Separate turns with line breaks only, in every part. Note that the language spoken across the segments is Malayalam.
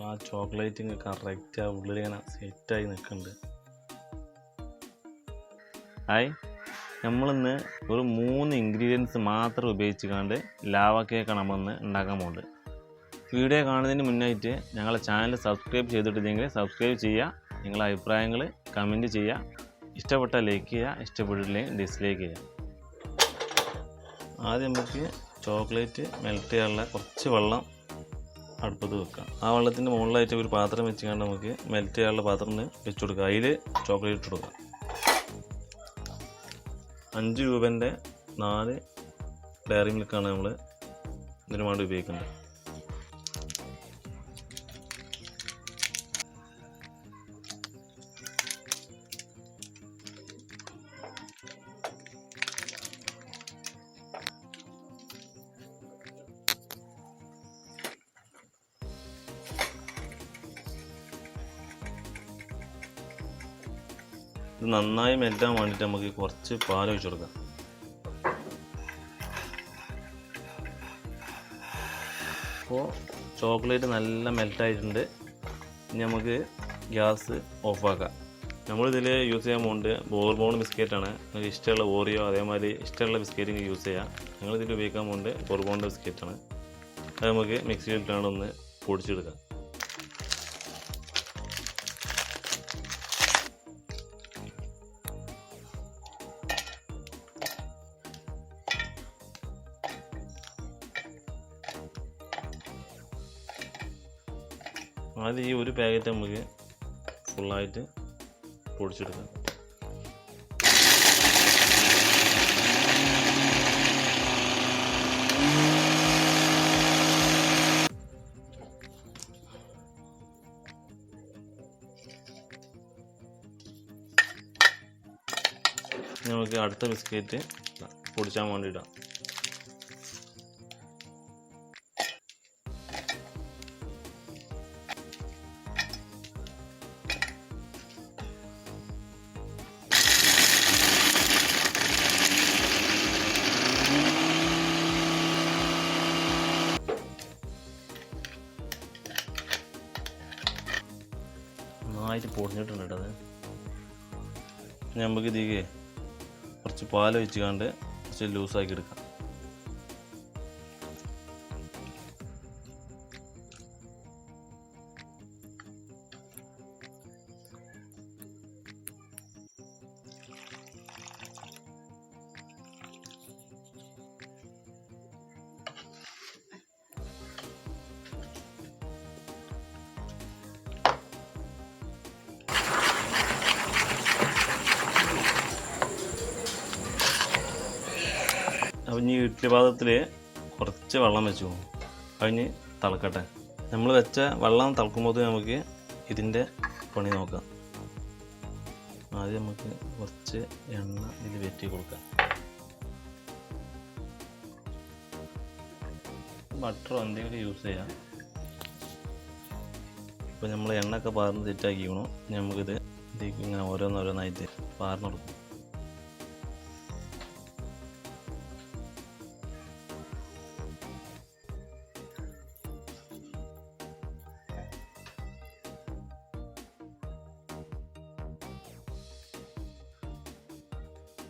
ആ ചോക്ലേറ്റിങ് കറക്റ്റ് ആ ഉള്ളിലിങ്ങനെ സെറ്റായി നിൽക്കുന്നുണ്ട്. നമ്മളിന്ന് ഒരു 3 ഇൻഗ്രീഡിയൻസ് മാത്രം ഉപയോഗിച്ചുകൊണ്ട് ലാവ കേക്കാണ് നമ്മളിന്ന് ഉണ്ടാക്കാൻ പോകുന്നത്. വീഡിയോ കാണുന്നതിന് മുന്നായിട്ട് ഞങ്ങളെ ചാനൽ സബ്സ്ക്രൈബ് ചെയ്തിട്ടില്ലെങ്കിൽ സബ്സ്ക്രൈബ് ചെയ്യുക. നിങ്ങളുടെ അഭിപ്രായങ്ങൾ കമൻറ്റ് ചെയ്യുക. ഇഷ്ടപ്പെട്ടാൽ ലൈക്ക് ചെയ്യുക, ഇഷ്ടപ്പെട്ടില്ലെങ്കിൽ ഡിസ്ലൈക്ക് ചെയ്യുക. ആദ്യം നമുക്ക് ചോക്ലേറ്റ് മെൽറ്റ് ചെയ്യാനുള്ള കുറച്ച് വെള്ളം അടുപ്പത്ത് വെക്കാം. ആ വെള്ളത്തിൻ്റെ മുകളിലായിട്ട് ഒരു പാത്രം വെച്ചുകൊണ്ട് നമുക്ക് മെൽറ്റ് ചെയ്യാനുള്ള പാത്രം വെച്ച് കൊടുക്കുക. അതിൽ ചോക്ലേറ്റ് ഇട്ട് കൊടുക്കാം. 5 രൂപേൻ്റെ 4 ഡയറി മിൽക്കാണ് നമ്മൾ ഇതിന് വേണ്ടി ഉപയോഗിക്കുന്നത്. ഇത് നന്നായി മെൽറ്റാൻ വേണ്ടിയിട്ട് നമുക്ക് കുറച്ച് പാൽ ഒഴിച്ച് കൊടുക്കാം. അപ്പോൾ ചോക്ലേറ്റ് നല്ല മെൽറ്റായിട്ടുണ്ട്. ഇനി നമുക്ക് ഗ്യാസ് ഓഫാക്കാം. നമ്മളിതിൽ യൂസ് ചെയ്യാൻ പോകുന്നത് ബോർബോൺ ബിസ്ക്കറ്റാണ്. നിങ്ങൾക്ക് ഇഷ്ടമുള്ള ഓറിയോ അതേമാതിരി ഇഷ്ടമുള്ള ബിസ്ക്കറ്റ് യൂസ് ചെയ്യാം. ഞങ്ങളിതിൽ ഉപയോഗിക്കാൻ പോകുന്നത് ബോർബോണിൻ്റെ ബിസ്ക്കറ്റാണ്. അത് നമുക്ക് മിക്സിയിലിട്ടാണ് ഒന്ന് പൊടിച്ചെടുക്കാം. ആദ്യം ഈ ഒരു പാക്കറ്റ് നമുക്ക് ഫുള്ളായിട്ട് പൊടിച്ചെടുക്കാം. നമുക്ക് അടുത്ത ബിസ്ക്കറ്റ് പൊടിച്ചാൻ വേണ്ടിയിടാം. നന്നായിട്ട് പൊടിഞ്ഞിട്ടുണ്ട് കേട്ടോ. അത് നമുക്ക് ഇതിലേക്ക് കുറച്ച് പാൽ ഒഴിച്ചുകൊണ്ട് കുറച്ച് ലൂസാക്കി എടുക്കാം. അപ്പം ഇനി ഇഡ്ഡലി പാത്രത്തിൽ കുറച്ച് വെള്ളം വെച്ചു പോകും. അതിന് തിളക്കട്ടെ. നമ്മൾ വെച്ച വെള്ളം തിളക്കുമ്പോൾ നമുക്ക് ഇതിൻ്റെ പണി നോക്കാം. ആദ്യം നമുക്ക് കുറച്ച് എണ്ണ ഇതിൽ വെറ്റി കൊടുക്കാം. ബട്ടറോ എന്തെങ്കിലും യൂസ് ചെയ്യാം. ഇപ്പോൾ നമ്മൾ എണ്ണയൊക്കെ പാർന്ന് സെറ്റാക്കിക്കണു. നമുക്കിത് ഇതിലേക്ക് ഇങ്ങനെ ഓരോന്നോരോന്നായിട്ട് പാർന്ന് കൊടുക്കും.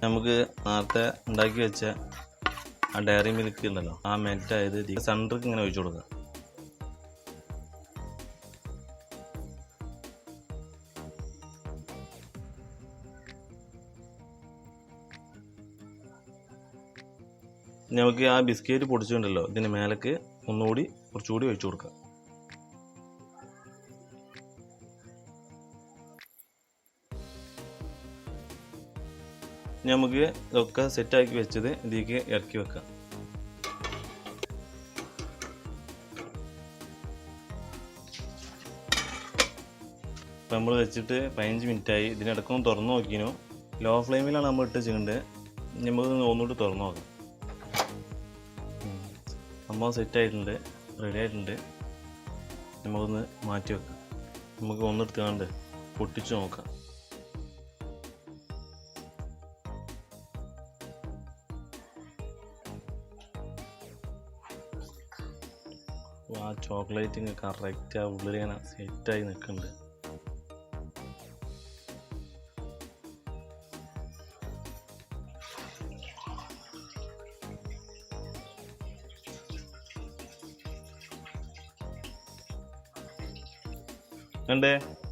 നമുക്ക് നേരത്തെ ഉണ്ടാക്കി വെച്ച ആ ഡയറി മിൽക്ക് ഉണ്ടല്ലോ, ആ മെൽറ്റായത് സെൻറ്ററിക്ക് ഇങ്ങനെ ഒഴിച്ചു കൊടുക്കുക. നമുക്ക് ആ ബിസ്ക്കറ്റ് പൊടിച്ചിട്ടുണ്ടല്ലോ, ഇതിന് മേലേക്ക് ഒന്നുകൂടി കുറച്ചുകൂടി ഒഴിച്ചു കൊടുക്കുക. നമുക്ക് ഇതൊക്കെ സെറ്റാക്കി വെച്ചത് ഇതിലേക്ക് ഇറക്കി വെക്കാം. ഇപ്പം നമ്മൾ വെച്ചിട്ട് 15 മിനിറ്റായി. ഇതിനിടക്കൊന്ന് തുറന്നു നോക്കിനു. ലോ ഫ്ലെയിമിലാണ് നമ്മൾ ഇട്ട് ചെയ്യേണ്ടത്. നമുക്ക് ഒന്നുകൂടി തുറന്നു നോക്കാം. സംഭവം സെറ്റായിട്ടുണ്ട്, റെഡി ആയിട്ടുണ്ട്. നമുക്കൊന്ന് മാറ്റി വെക്കാം. നമുക്ക് ഒന്നെടുത്തുകൊണ്ട് പൊട്ടിച്ച് നോക്കാം. ആ ചോക്ലേറ്റ് കറക്റ്റ് ആ ഉള്ളിൽ ഇങ്ങനെ സെറ്റായി നിൽക്കുന്നുണ്ട്. കണ്ടേ